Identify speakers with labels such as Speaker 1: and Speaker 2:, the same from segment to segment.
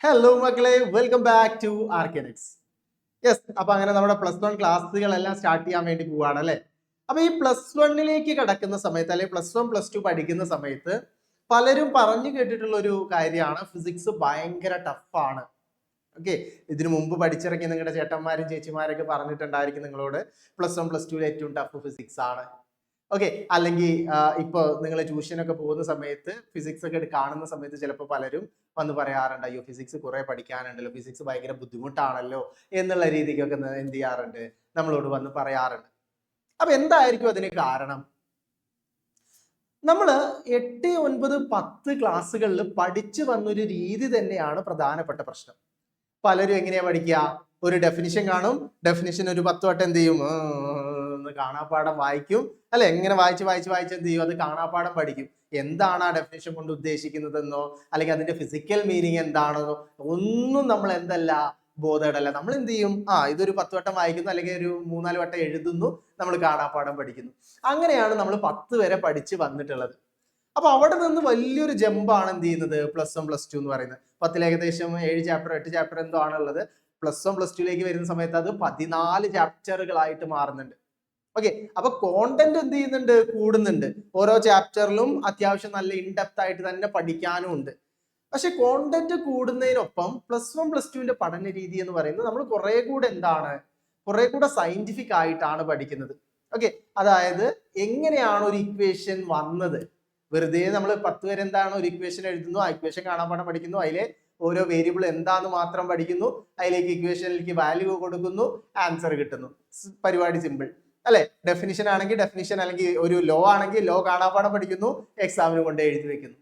Speaker 1: Hello മക്കളെ, welcome back to architects. Yes, അപ്പൊ അങ്ങനെ നമ്മുടെ +1 ക്ലാസ്സുകളെല്ലാം സ്റ്റാർട്ട് ചെയ്യാൻ വേണ്ടി പോവാണ് അല്ലെ. അപ്പൊ ഈ +1ലേക്ക് കടക്കുന്ന സമയത്ത് അല്ലെങ്കിൽ +1 +2 പഠിക്കുന്ന സമയത്ത് പലരും പറഞ്ഞു കേട്ടിട്ടുള്ള ഒരു കാര്യമാണ് ഫിസിക്സ് ഭയങ്കര ടഫാണ്. ഓക്കെ, ഇതിനു മുമ്പ് പഠിച്ചിറങ്ങിയ നിങ്ങളുടെ ചേട്ടന്മാരും ചേച്ചിമാരൊക്കെ പറഞ്ഞിട്ടുണ്ടായിരിക്കും നിങ്ങളോട് +1 +2 ഏറ്റവും ടഫ് ഫിസിക്സ് ആണ്. ഓക്കെ, അല്ലെങ്കിൽ ഇപ്പൊ നിങ്ങൾ ട്യൂഷനൊക്കെ പോകുന്ന സമയത്ത് ഫിസിക്സ് ഒക്കെ കാണുന്ന സമയത്ത് ചിലപ്പോൾ പലരും വന്ന് പറയാറുണ്ട്, അയ്യോ ഫിസിക്സ് കുറെ പഠിക്കാനുണ്ടല്ലോ, ഫിസിക്സ് ഭയങ്കര ബുദ്ധിമുട്ടാണല്ലോ എന്നുള്ള രീതിക്കൊക്കെ എന്ത് ചെയ്യാറുണ്ട്, നമ്മളോട് വന്ന് പറയാറുണ്ട്. അപ്പൊ എന്തായിരിക്കും അതിന് കാരണം? നമ്മൾ 8, 9, 10 ക്ലാസ്സുകളിൽ പഠിച്ചു വന്നൊരു രീതി തന്നെയാണ് പ്രധാനപ്പെട്ട പ്രശ്നം. പലരും എങ്ങനെയാ പഠിക്കുക? ഒരു ഡെഫിനിഷൻ കാണും, ഡെഫിനിഷൻ ഒരു 10 വട്ടം എന്ത് ചെയ്യും, കാണാപ്പാഠം വായിക്കും അല്ലെ. എങ്ങനെ വായിച്ച് വായിച്ച് വായിച്ച് എന്ത് ചെയ്യും, അത് കാണാപ്പാഠം പഠിക്കും. എന്താണ് ആ ഡെഫിനിഷൻ കൊണ്ട് ഉദ്ദേശിക്കുന്നതെന്നോ അല്ലെങ്കിൽ അതിന്റെ ഫിസിക്കൽ മീനിങ് എന്താണെന്നോ ഒന്നും നമ്മൾ എന്തല്ല ബോധേടല്ല. നമ്മൾ എന്ത് ചെയ്യും, ഇതൊരു 10 വട്ടം വായിക്കുന്നു അല്ലെങ്കിൽ ഒരു 3-4 വട്ടം എഴുതുന്നു, നമ്മൾ കാണാപ്പാഠം പഠിക്കുന്നു. അങ്ങനെയാണ് നമ്മൾ 10 വരെ പഠിച്ച് വന്നിട്ടുള്ളത്. അപ്പൊ അവിടെ നിന്ന് വലിയൊരു ജമ്പാണ് എന്ത് ചെയ്യുന്നത്, +1 +2 എന്ന് പറയുന്നത്. 10 ഏകദേശം 7 ചാപ്റ്റർ 8 ചാപ്റ്റർ എന്തോ ആണുള്ളത്. +1 +2ലേക്ക് വരുന്ന സമയത്ത് അത് 14 ചാപ്റ്ററുകളായിട്ട് മാറുന്നുണ്ട്. ഓക്കെ, അപ്പൊ കോണ്ടന്റ് എന്ത് ചെയ്യുന്നുണ്ട്, കൂടുന്നുണ്ട്. ഓരോ ചാപ്റ്ററിലും അത്യാവശ്യം നല്ല ഇൻഡെപ്ത് ആയിട്ട് തന്നെ പഠിക്കാനും ഉണ്ട്. പക്ഷെ കോണ്ടന്റ് കൂടുന്നതിനൊപ്പം +1 +2ന്റെ പഠന രീതി എന്ന് പറയുന്നത് നമ്മൾ കുറെ കൂടെ സയന്റിഫിക് ആയിട്ടാണ് പഠിക്കുന്നത്. ഓക്കെ, അതായത് എങ്ങനെയാണ് ഒരു ഇക്വേഷൻ വന്നത്, വെറുതെ നമ്മൾ 10 വരെ എന്താണ് ഒരു ഇക്വേഷൻ എഴുതുന്നു, ആ ഇക്വേഷൻ കാണാപ്പാഠം പഠിക്കുന്നു, അതിലെ ഓരോ വേരിയബിൾ എന്താന്ന് മാത്രം പഠിക്കുന്നു, അതിലേക്ക് ഇക്വേഷനിലേക്ക് വാല്യൂ കൊടുക്കുന്നു, ആൻസർ കിട്ടുന്നു. പരിപാടി സിമ്പിൾ അല്ലെ. ഡെഫിനിഷൻ ആണെങ്കിൽ ഡെഫിനിഷൻ, അല്ലെങ്കിൽ ഒരു ലോ ആണെങ്കിൽ ലോ കാണാപ്പാഠം പഠിക്കുന്നു, എക്സാമിന് കൊണ്ട് എഴുതി വെക്കുന്നു.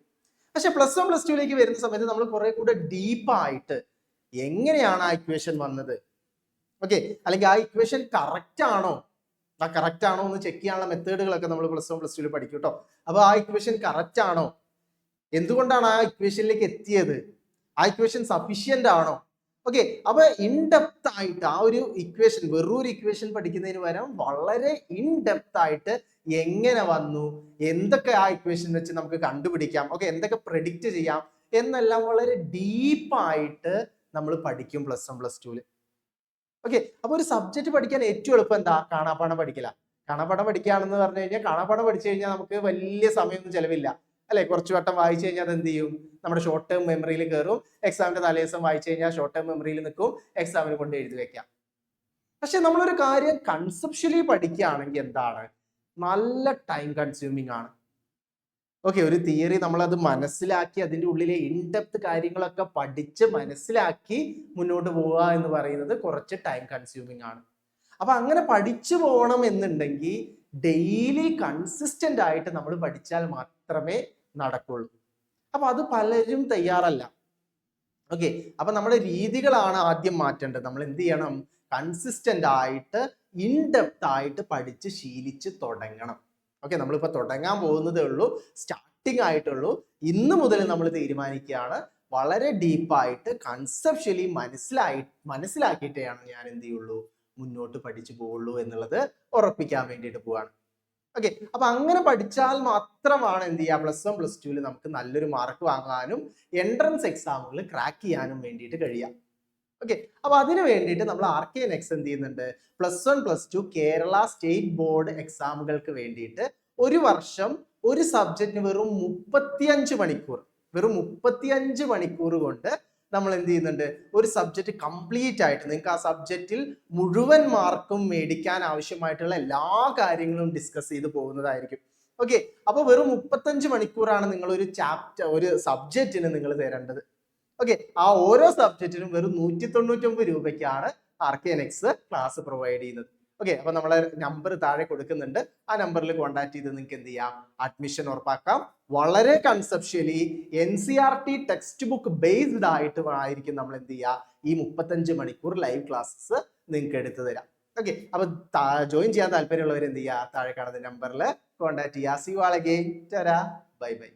Speaker 1: പക്ഷെ +1 +2ലേക്ക് വരുന്ന സമയത്ത് നമ്മൾ കുറെ കൂടെ ഡീപ്പായിട്ട് എങ്ങനെയാണ് ആ ഇക്വേഷൻ വന്നത്, ഓക്കെ, അല്ലെങ്കിൽ ആ ഇക്വേഷൻ കറക്റ്റ് ആണോ എന്ന് ചെക്ക് ചെയ്യാനുള്ള മെത്തേഡുകളൊക്കെ നമ്മൾ +1 +2 പഠിക്കും കേട്ടോ. അപ്പൊ ആ ഇക്വേഷൻ കറക്റ്റ് ആണോ, എന്തുകൊണ്ടാണ് ആ ഇക്വേഷനിലേക്ക് എത്തിയത്, ആ ഇക്വേഷൻ സഫീഷ്യന്റ് ആണോ, ഓക്കെ. അപ്പൊ ഇൻഡെപ്ത് ആയിട്ട് ആ ഒരു ഇക്വേഷൻ, വെറൊരു ഇക്വേഷൻ പഠിക്കുന്നതിന് പകരം വളരെ ഇൻഡെപ്ത് ആയിട്ട് എങ്ങനെ വന്നു, എന്തൊക്കെ ആ ഇക്വേഷൻ വെച്ച് നമുക്ക് കണ്ടുപിടിക്കാം, ഓക്കെ, എന്തൊക്കെ പ്രെഡിക്റ്റ് ചെയ്യാം എന്നെല്ലാം വളരെ ഡീപ്പായിട്ട് നമ്മൾ പഠിക്കും +1 +2. ഓക്കെ, അപ്പൊ ഒരു സബ്ജക്ട് പഠിക്കാൻ ഏറ്റവും എളുപ്പം എന്താ, കാണാപ്പാഠം പഠിക്കില്ല. കാണാപ്പാഠം പഠിക്കുകയാണെന്ന് പറഞ്ഞു കഴിഞ്ഞാൽ, കാണാപ്പാഠം പഠിച്ചു കഴിഞ്ഞാൽ നമുക്ക് വലിയ സമയമൊന്നും ചെലവില്ല അല്ലെ. കുറച്ച് വട്ടം വായിച്ചു കഴിഞ്ഞാൽ അത് എന്ത് ചെയ്യും, നമ്മുടെ ഷോർട്ട് ടേം മെമ്മറിയിൽ കയറും. എക്സാമിന്റെ തലേദിവസം വായിച്ചു കഴിഞ്ഞാൽ ഷോർട്ട് ടേം മെമ്മറിയിൽ നിൽക്കും, എക്സാമിന് കൊണ്ട് എഴുതി വെക്കാം. പക്ഷെ നമ്മളൊരു കാര്യം കൺസെപ്ച്വലി പഠിക്കുകയാണെങ്കിൽ എന്താണ്, നല്ല ടൈം കൺസ്യൂമിങ് ആണ്. ഓക്കെ, ഒരു തിയറി നമ്മളത് മനസ്സിലാക്കി അതിൻ്റെ ഉള്ളിലെ ഇൻഡെപ്ത് കാര്യങ്ങളൊക്കെ പഠിച്ച് മനസ്സിലാക്കി മുന്നോട്ട് പോവുക എന്ന് പറയുന്നത് കുറച്ച് ടൈം കൺസ്യൂമിങ് ആണ്. അപ്പൊ അങ്ങനെ പഠിച്ചു പോകണം എന്നുണ്ടെങ്കിൽ ഡെയിലി കൺസിസ്റ്റന്റ് ആയിട്ട് നമ്മൾ പഠിച്ചാൽ മാത്രമേ നടക്കുള്ളൂ. അപ്പൊ അത് പലരും തയ്യാറല്ല. ഓക്കെ, അപ്പൊ നമ്മുടെ രീതികളാണ് ആദ്യം മാറ്റേണ്ടത്. നമ്മൾ എന്ത് ചെയ്യണം, കൺസിസ്റ്റന്റ് ആയിട്ട് ഇൻഡെപ്ത് ആയിട്ട് പഠിച്ച് ശീലിച്ച് തുടങ്ങണം. ഓക്കെ, നമ്മളിപ്പോ തുടങ്ങാൻ പോകുന്നതേ ഉള്ളൂ, സ്റ്റാർട്ടിങ് ആയിട്ടുള്ളൂ. ഇന്ന് മുതൽ നമ്മൾ തീരുമാനിക്കുകയാണ്, വളരെ ഡീപ്പായിട്ട് കൺസെപ്ച്വലി മനസ്സിലാക്കിയിട്ടാണ് ഞാൻ എന്ത് ചെയ്യുള്ളൂ, മുന്നോട്ട് പഠിച്ചു പോവുള്ളൂ എന്നുള്ളത് ഉറപ്പിക്കാൻ വേണ്ടിയിട്ട് പോവാണ്. ഓക്കെ, അപ്പൊ അങ്ങനെ പഠിച്ചാൽ മാത്രമാണ് എന്ത് ചെയ്യുക, +1 +2 നമുക്ക് നല്ലൊരു മാർക്ക് വാങ്ങാനും എൻട്രൻസ് എക്സാമുകൾ ക്രാക്ക് ചെയ്യാനും വേണ്ടിയിട്ട് കഴിയാം. ഓക്കെ, അപ്പൊ അതിന് വേണ്ടിയിട്ട് നമ്മൾ ആർക്കിടെക്സ് എന്ത് ചെയ്യുന്നുണ്ട്, +1 +2 കേരള സ്റ്റേറ്റ് ബോർഡ് എക്സാമുകൾക്ക് വേണ്ടിയിട്ട് ഒരു വർഷം ഒരു സബ്ജക്റ്റിന് വെറും 35 മണിക്കൂർ കൊണ്ട് നമ്മൾ എന്ത് ചെയ്യുന്നുണ്ട്, ഒരു സബ്ജക്റ്റ് കംപ്ലീറ്റ് ആയിട്ട് നിങ്ങൾക്ക് ആ സബ്ജക്റ്റിൽ മുഴുവൻ മാർക്കും മേടിക്കാൻ ആവശ്യമായിട്ടുള്ള എല്ലാ കാര്യങ്ങളും ഡിസ്കസ് ചെയ്ത് പോകുന്നതായിരിക്കും. ഓക്കെ, അപ്പൊ വെറും 35 മണിക്കൂറാണ് നിങ്ങൾ ഒരു സബ്ജക്റ്റിന് നിങ്ങൾ തരേണ്ടത്. ഓക്കെ, ആ ഓരോ സബ്ജക്റ്റിനും വെറും 199 രൂപയ്ക്കാണ് ആർക്കിടെക്സ് ക്ലാസ് പ്രൊവൈഡ് ചെയ്യുന്നത്. ഓക്കെ, അപ്പൊ നമ്മളെ നമ്പർ താഴെ കൊടുക്കുന്നുണ്ട്, ആ നമ്പറിൽ കോൺടാക്ട് ചെയ്ത് നിങ്ങൾക്ക് എന്ത് ചെയ്യാം, അഡ്മിഷൻ ഉറപ്പാക്കാം. വളരെ conceptually NCERT text book based ആയിട്ട് ആയിരിക്കും നമ്മൾ എന്ത് ചെയ്യുക, ഈ 35 മണിക്കൂർ ലൈവ് ക്ലാസ്സസ് നിങ്ങൾക്ക് എടുത്തു തരാം. ഓക്കെ, അപ്പൊ ജോയിൻ ചെയ്യാൻ താല്പര്യമുള്ളവർ എന്ത് ചെയ്യുക, താഴെ കാണുന്ന നമ്പറിൽ കോൺടാക്ട് ചെയ്യുക. See you all again. Bye bye.